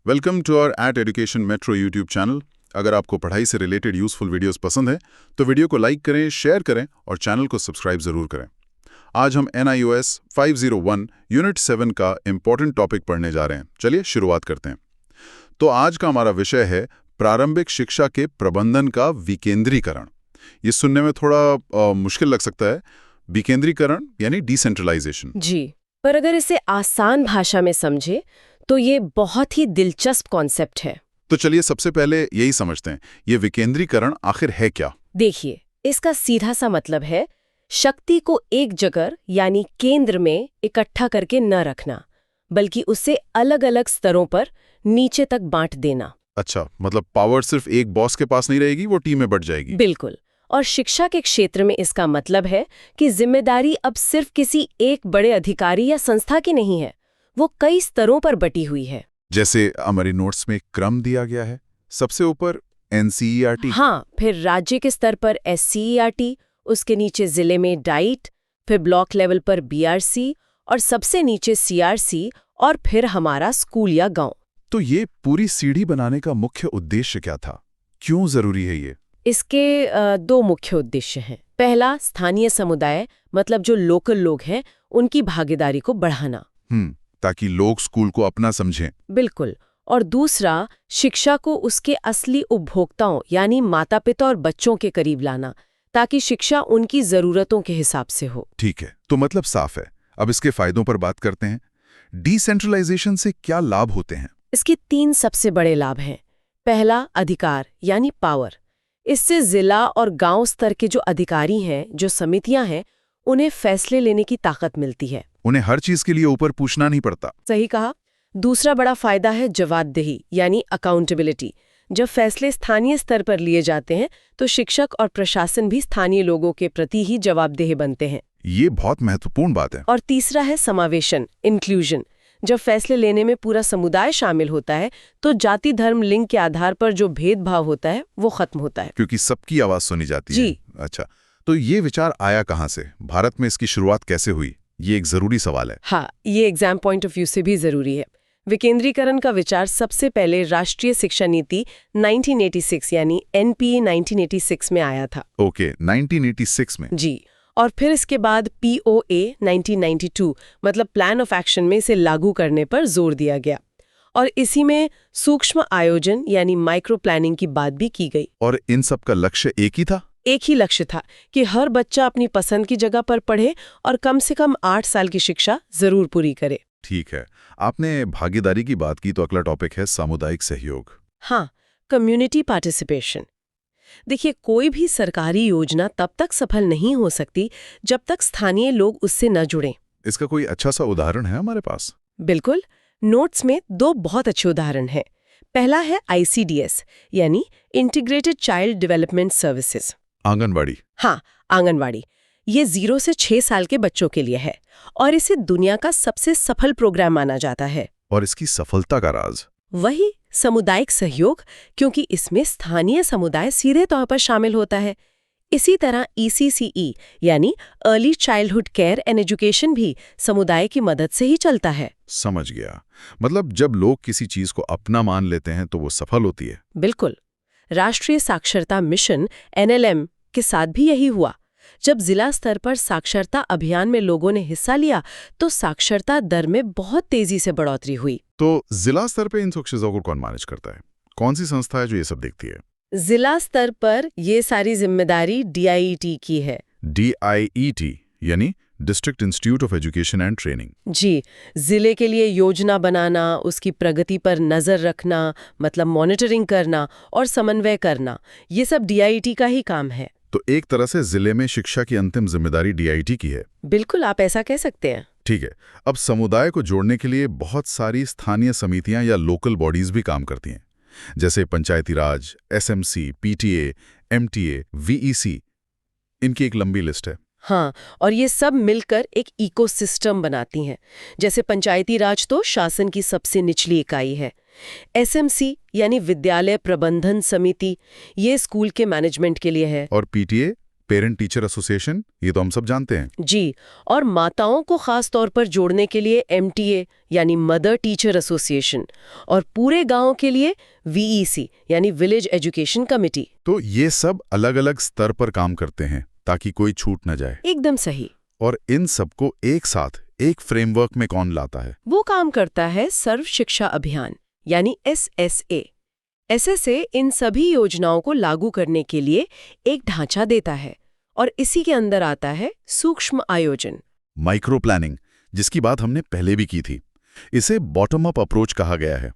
Welcome to our eight education metro YouTube channel. अगर आपको पढ़ाई से रिलेटेड यूजफुल वीडियोस पसंद है तो वीडियो को लाइक करें, शेयर करें और चैनल को सब्सक्राइब जरूर करें। आज हम NIOS 501 यूनिट 7 का इम्पोर्टेंट टॉपिक पढ़ने जा रहे हैं। चलिए शुरुआत करते हैं। तो आज का हमारा विषय है प्रारंभिक शिक्षा के प्रबंधन का विकेंद्रीकरण। ये सुनने में थोड़ा मुश्किल लग सकता है। विकेंद्रीकरण यानी डिसेंट्रलाइजेशन। जी, पर अगर इसे आसान भाषा में समझे तो ये बहुत ही दिलचस्प कॉन्सेप्ट है। तो चलिए सबसे पहले यही समझते हैं, ये विकेंद्रीकरण आखिर है क्या? देखिए, इसका सीधा सा मतलब है शक्ति को एक जगह यानी केंद्र में इकट्ठा करके न रखना, बल्कि उसे अलग अलग स्तरों पर नीचे तक बांट देना। अच्छा, मतलब पावर सिर्फ एक बॉस के पास नहीं रहेगी, वो टीम में बट जाएगी। बिल्कुल। और शिक्षा के क्षेत्र में इसका मतलब है कि जिम्मेदारी अब सिर्फ किसी एक बड़े अधिकारी या संस्था की नहीं है, वो कई स्तरों पर बटी हुई है। जैसे हमारी नोट्स में क्रम दिया गया है, सबसे ऊपर NCERT। हाँ, फिर राज्य के स्तर पर SCERT, उसके नीचे जिले में डाइट, फिर ब्लॉक लेवल पर BRC और सबसे नीचे CRC और फिर हमारा स्कूल या गांव। तो ये पूरी सीढ़ी बनाने का मुख्य उद्देश्य क्या था? क्यों जरूरी है ये? इसके दो मुख्य उद्देश्य हैं। पहला, स्थानीय समुदाय मतलब जो लोकल लोग हैं उनकी भागीदारी को बढ़ाना, ताकि लोग स्कूल को अपना समझें। बिल्कुल। और दूसरा, शिक्षा को उसके असली उपभोक्ताओं यानी माता पिता और बच्चों के करीब लाना, ताकि शिक्षा उनकी जरूरतों के हिसाब से हो। ठीक है, तो मतलब साफ है। अब इसके फायदों पर बात करते हैं। डिसेंट्रलाइजेशन से क्या लाभ होते हैं? इसके 3 सबसे बड़े लाभ हैं। पहला, अधिकार यानी पावर। इससे जिला और गांव स्तर के जो अधिकारी हैं, जो समितियां हैं, उन्हें फैसले लेने की ताकत मिलती है। उन्हें हर चीज के लिए ऊपर पूछना नहीं पड़ता। सही कहा। दूसरा बड़ा फायदा है जवाबदेही यानी अकाउंटेबिलिटी। जब फैसले स्थानीय स्तर पर लिए जाते हैं तो शिक्षक और प्रशासन भी स्थानीय लोगों के प्रति ही जवाबदेह बनते हैं। ये बहुत महत्वपूर्ण बात है। और तीसरा है समावेशन, इंक्लूजन। जब फैसले लेने में पूरा समुदाय शामिल होता है तो जाति, धर्म, लिंग के आधार पर जो भेदभाव होता है वो खत्म होता है, क्योंकि सबकी आवाज सुनी जाती है। जी। अच्छा, तो ये विचार आया कहाँ से? भारत में इसकी शुरुआत कैसे हुई? ये एक जरूरी सवाल है। हाँ, ये एग्जाम पॉइंट ऑफ व्यू से भी जरूरी है। विकेंद्रीकरण का विचार सबसे पहले राष्ट्रीय शिक्षा नीति 1986 यानी NPA 1986 में आया था। ओके, 1986 में। जी। और फिर इसके बाद POA 1992 मतलब प्लान ऑफ एक्शन में इसे लागू करने पर जोर दिया गया। और इसी में सूक्ष्म आयोजन यानी माइक्रो प्लानिंग की बात भी की गई। और इन सब का लक्ष्य एक ही था? एक ही लक्ष्य था कि हर बच्चा अपनी पसंद की जगह पर पढ़े और कम से कम 8 साल की शिक्षा जरूर पूरी करे। ठीक है, आपने भागीदारी की बात की तो अगला टॉपिक है सामुदायिक सहयोग। हाँ, कम्युनिटी पार्टिसिपेशन। देखिए, कोई भी सरकारी योजना तब तक सफल नहीं हो सकती जब तक स्थानीय लोग उससे न जुड़ें। इसका कोई अच्छा सा उदाहरण है हमारे पास? बिल्कुल, नोट्स में 2 बहुत अच्छे उदाहरण हैं। पहला है ICDS यानी integrated child development services, anganwadi. हाँ, आंगनवाड़ी। ये 0 से 6 साल के बच्चों के लिए है और इसे दुनिया का सबसे सफल प्रोग्राम माना जाता है। और इसकी सफलता का राज? वही सामुदायिक सहयोग, क्योंकि इसमें स्थानीय समुदाय सीधे तौर पर शामिल होता है। इसी तरह ECCE यानी early childhood care and education भी समुदाय की मदद से ही चलता है। समझ गया। मतलब जब लोग किसी चीज को अपना मान लेते हैं तो वो सफल होती है। बिल्कुल। राष्ट्रीय साक्षरता मिशन NLM के साथ भी यही हुआ। जब जिला स्तर पर साक्षरता अभियान में लोगों ने हिस्सा लिया तो साक्षरता दर में बहुत तेजी से बढ़ोतरी हुई। तो जिला स्तर पे इन सब चीजों को कौन मैनेज करता है? कौन सी संस्था है जो ये सब देखती है? जिला स्तर पर ये सारी जिम्मेदारी DIET की है। DIET यानी district institute of education and training. जी, जिले के लिए योजना बनाना, उसकी प्रगति पर नजर रखना मतलब मॉनिटरिंग करना और समन्वय करना, ये सब DIET का ही काम है। तो एक तरह से जिले में शिक्षा की अंतिम जिम्मेदारी DIET की है। बिल्कुल, आप ऐसा कह सकते हैं। ठीक है, अब समुदाय को जोड़ने के लिए बहुत सारी स्थानीय समितियां या लोकल बॉडीज भी काम करती हैं, जैसे पंचायती राज, SMC, PTA, MTA, VEC। इनकी एक लंबी लिस्ट है। हाँ, और ये सब मिलकर एक इकोसिस्टम बनाती हैं। जैसे पंचायती राज तो शासन की सबसे निचली इकाई है। SMC यानी विद्यालय प्रबंधन समिति, ये स्कूल के मैनेजमेंट के लिए है। और PTA पेरेंट टीचर एसोसिएशन, ये तो हम सब जानते हैं। जी, और माताओं को खास तौर पर जोड़ने के लिए MTA यानी मदर टीचर एसोसिएशन, और पूरे गांव के लिए VEC यानी विलेज एजुकेशन कमेटी। तो ये सब अलग-अलग स्तर पर काम करते हैं ताकि कोई छूट न जाए। एकदम सही। और इन सबको एक साथ एक फ्रेमवर्क में कौन लाता है? वो काम करता है सर्व शिक्षा अभियान यानी SSA। SSA इन सभी योजनाओं को लागू करने के लिए एक ढांचा देता है, और इसी के अंदर आता है सूक्ष्म आयोजन, माइक्रो प्लानिंग, जिसकी बात हमने पहले भी की थी। इसे बॉटम अप अप्रोच कहा गया है।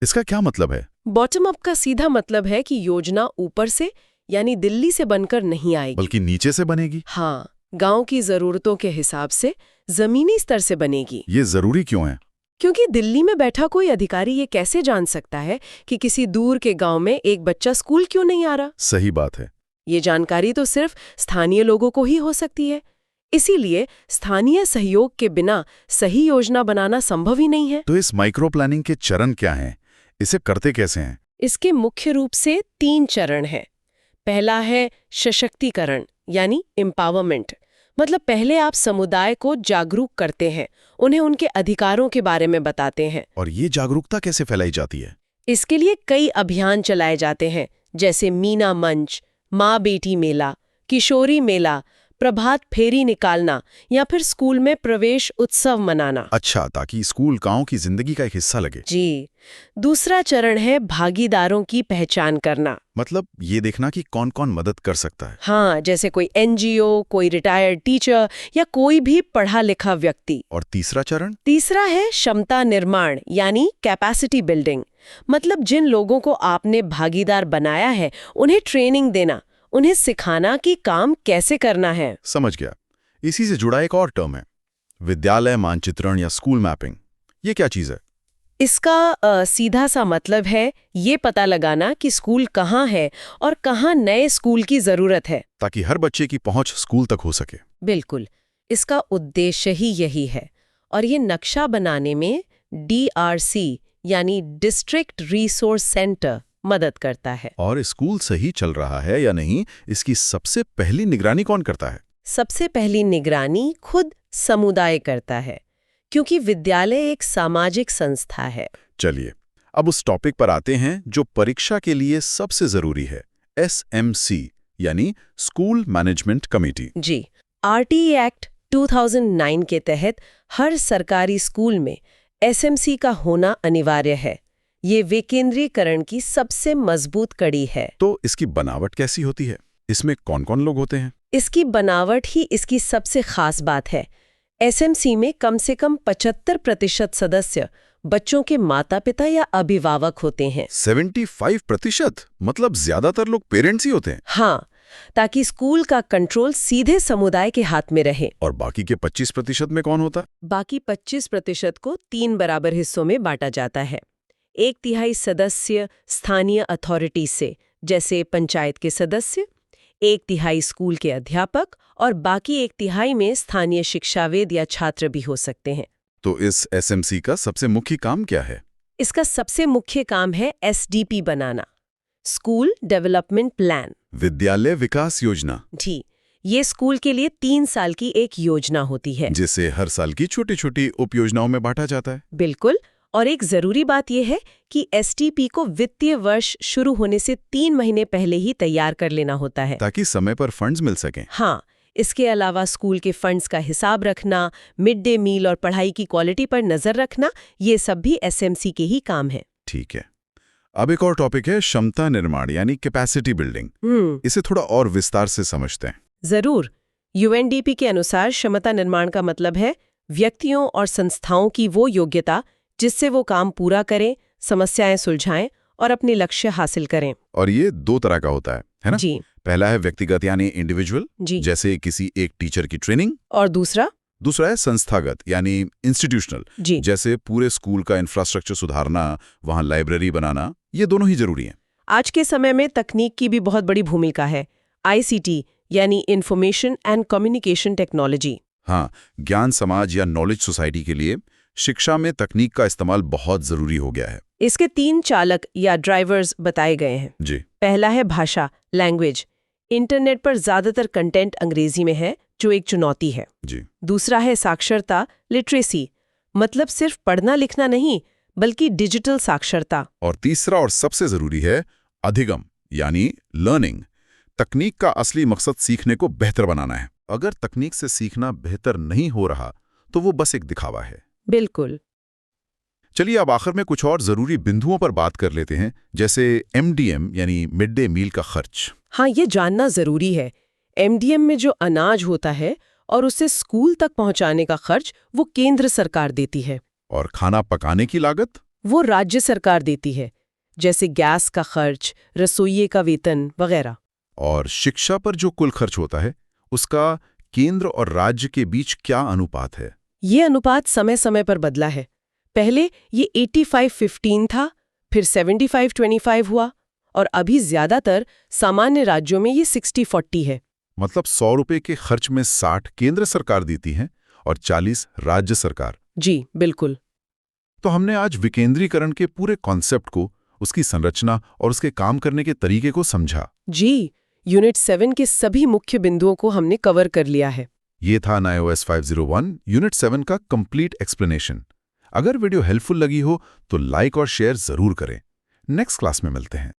इसका क्या मतलब है? बॉटम अप का सीधा मतलब है कि योजना ऊपर से यानी दिल्ली से बनकर नहीं आएगी, बल्कि नीचे से बनेगी। हाँ, गांव की जरूरतों के हिसाब से जमीनी स्तर से बनेगी। ये जरूरी क्यों है? क्योंकि दिल्ली में बैठा कोई अधिकारी ये कैसे जान सकता है कि किसी दूर के गांव में एक बच्चा स्कूल क्यों नहीं आ रहा? सही बात है। ये जानकारी तो सिर्फ स्थानीय लोगों को ही हो सकती है। इसीलिए स्थानीय सहयोग के बिना सही योजना बनाना संभव ही नहीं है। तो इस माइक्रो प्लानिंग के चरण क्या हैं? इसे करते कैसे हैं? इसके मुख्य रूप से 3 चरण हैं। पहला है सशक्तिकरण यानी एम्पावरमेंट। मतलब पहले आप समुदाय को जागरूक करते हैं, उन्हें उनके अधिकारों के बारे में बताते हैं। और ये जागरूकता कैसे फैलाई जाती है? इसके लिए कई अभियान चलाए जाते हैं, जैसे मीना मंच, माँ बेटी मेला, किशोरी मेला, प्रभात फेरी निकालना या फिर स्कूल में प्रवेश उत्सव मनाना। अच्छा, ताकि स्कूल गांव की जिंदगी का एक हिस्सा लगे। जी। दूसरा चरण है भागीदारों की पहचान करना। मतलब ये देखना कि कौन कौन मदद कर सकता है। हाँ, जैसे कोई NGO, कोई रिटायर्ड टीचर या कोई भी पढ़ा लिखा व्यक्ति। और तीसरा चरण? तीसरा है क्षमता निर्माण यानी कैपेसिटी बिल्डिंग। मतलब जिन लोगों को आपने भागीदार बनाया है उन्हें ट्रेनिंग देना, उन्हें सिखाना कि काम कैसे करना है। समझ गया। इसी से जुड़ा एक और टर्म है, विद्यालय मानचित्रण या स्कूल मैपिंग। ये क्या चीज है? इसका सीधा सा मतलब है ये पता लगाना कि स्कूल कहाँ है और कहाँ नए स्कूल की जरूरत है, ताकि हर बच्चे की पहुंच स्कूल तक हो सके। बिल्कुल, इसका उद्देश्य ही यही है। और ये नक्शा बनाने में DRC यानी डिस्ट्रिक्ट रिसोर्स सेंटर मदद करता है। और स्कूल सही चल रहा है या नहीं, इसकी सबसे पहली निगरानी कौन करता है? सबसे पहली निगरानी खुद समुदाय करता है, क्योंकि विद्यालय एक सामाजिक संस्था है। चलिए, अब उस टॉपिक पर आते हैं जो परीक्षा के लिए सबसे जरूरी है, SMC यानी स्कूल मैनेजमेंट कमेटी। जी, RTE एक्ट 2009 के तहत हर सरकारी स्कूल में SMC का होना अनिवार्य है। ये विकेंद्रीकरण की सबसे मजबूत कड़ी है। तो इसकी बनावट कैसी होती है? इसमें कौन-कौन लोग होते हैं? इसकी बनावट ही इसकी सबसे खास बात है। SMC में कम से कम 75% सदस्य बच्चों के माता-पिता या अभिभावक होते हैं। 75%? मतलब ज्यादातर लोग पेरेंट्स ही होते हैं? हाँ, ताकि स्कूल का कंट्रोल सीधे समुदाय के हाथ में रहे। और बाकी के 25% में कौन होता? बाकी 25% को 3 बराबर हिस्सों में बांटा जाता है। 1/3 सदस्य स्थानीय अथॉरिटी से, जैसे पंचायत के सदस्य, 1/3 स्कूल के अध्यापक और बाकी 1/3 में स्थानीय शिक्षाविद या छात्र भी हो सकते हैं। तो इस SMC का सबसे मुख्य काम क्या है? इसका सबसे मुख्य काम है SDP बनाना, स्कूल डेवलपमेंट प्लान। विद्यालय विकास योजना। जी, ये स्कूल के लिए 3 साल की एक योजना होती है, जिसे हर साल की छोटी-छोटी उपयोजनाओं में बांटा जाता है। बिल्कुल। और एक जरूरी बात यह है कि STP को वित्तीय वर्ष शुरू होने से 3 महीने पहले ही तैयार कर लेना होता है, ताकि समय पर फंड्स मिल सकें। हाँ, इसके अलावा स्कूल के फंड्स का हिसाब रखना, मिड डे मील और पढ़ाई की क्वालिटी पर नजर रखना, ये सब भी SMC के ही काम है। ठीक है। अब एक और टॉपिक है क्षमता निर्माण यानी कैपेसिटी बिल्डिंग। इसे थोड़ा और विस्तार से समझते हैं। जरूर। UNDP के अनुसार क्षमता निर्माण का मतलब है व्यक्तियों और संस्थाओं की वो योग्यता जिससे वो काम पूरा करें, समस्याएं सुलझाएं और अपने लक्ष्य हासिल करें। और ये 2 तरह का होता है ना? जी। पहला है व्यक्तिगत यानी इंडिविजुअल, जी। जैसे किसी एक टीचर की ट्रेनिंग। और दूसरा है संस्थागत यानी इंस्टीट्यूशनल, जी। जैसे पूरे स्कूल का इंफ्रास्ट्रक्चर सुधारना, वहां लाइब्रेरी बनाना। ये दोनों ही जरूरी हैं। आज के समय में तकनीक की भी बहुत बड़ी भूमिका है। ICT यानी इंफॉर्मेशन एंड कम्युनिकेशन टेक्नोलॉजी। हाँ, ज्ञान समाज या नॉलेज सोसाइटी के लिए शिक्षा में तकनीक का इस्तेमाल बहुत जरूरी हो गया है। इसके 3 चालक या ड्राइवर्स बताए गए हैं। जी। पहला है भाषा, लैंग्वेज। इंटरनेट पर ज्यादातर कंटेंट अंग्रेजी में है, जो एक चुनौती है। जी। दूसरा है साक्षरता, लिटरेसी, मतलब सिर्फ पढ़ना लिखना नहीं, बल्कि डिजिटल साक्षरता। और तीसरा और सबसे जरूरी है अधिगम, यानी लर्निंग। तकनीक का असली मकसद सीखने को बेहतर बनाना है। अगर तकनीक से सीखना बेहतर नहीं हो रहा तो वो बस एक दिखावा है। बिल्कुल। चलिए अब आखिर में कुछ और जरूरी बिंदुओं पर बात कर लेते हैं, जैसे MDM यानी मिड डे मील का खर्च। हाँ, ये जानना जरूरी है। MDM में जो अनाज होता है और उसे स्कूल तक पहुंचाने का खर्च वो केंद्र सरकार देती है। और खाना पकाने की लागत? वो राज्य सरकार देती है, जैसे गैस का खर्च, रसोइये का वेतन वगैरह। और शिक्षा पर जो कुल खर्च होता है उसका केंद्र और राज्य के बीच क्या अनुपात है? ये अनुपात समय समय पर बदला है। पहले ये 85-15 था, फिर 75-25 हुआ, और अभी ज्यादातर सामान्य राज्यों में ये 60-40 है। मतलब 100 रुपए के खर्च में 60 केंद्र सरकार देती है और 40 राज्य सरकार। जी बिल्कुल। तो हमने आज विकेंद्रीकरण के पूरे कॉन्सेप्ट को, उसकी संरचना और उसके काम करने के तरीके को समझा। जी, यूनिट 7 के सभी मुख्य बिंदुओं को हमने कवर कर लिया है। ये था iOS 501 यूनिट 7 का कंप्लीट एक्सप्लेनेशन। अगर वीडियो हेल्पफुल लगी हो तो लाइक और शेयर जरूर करें। नेक्स्ट क्लास में मिलते हैं।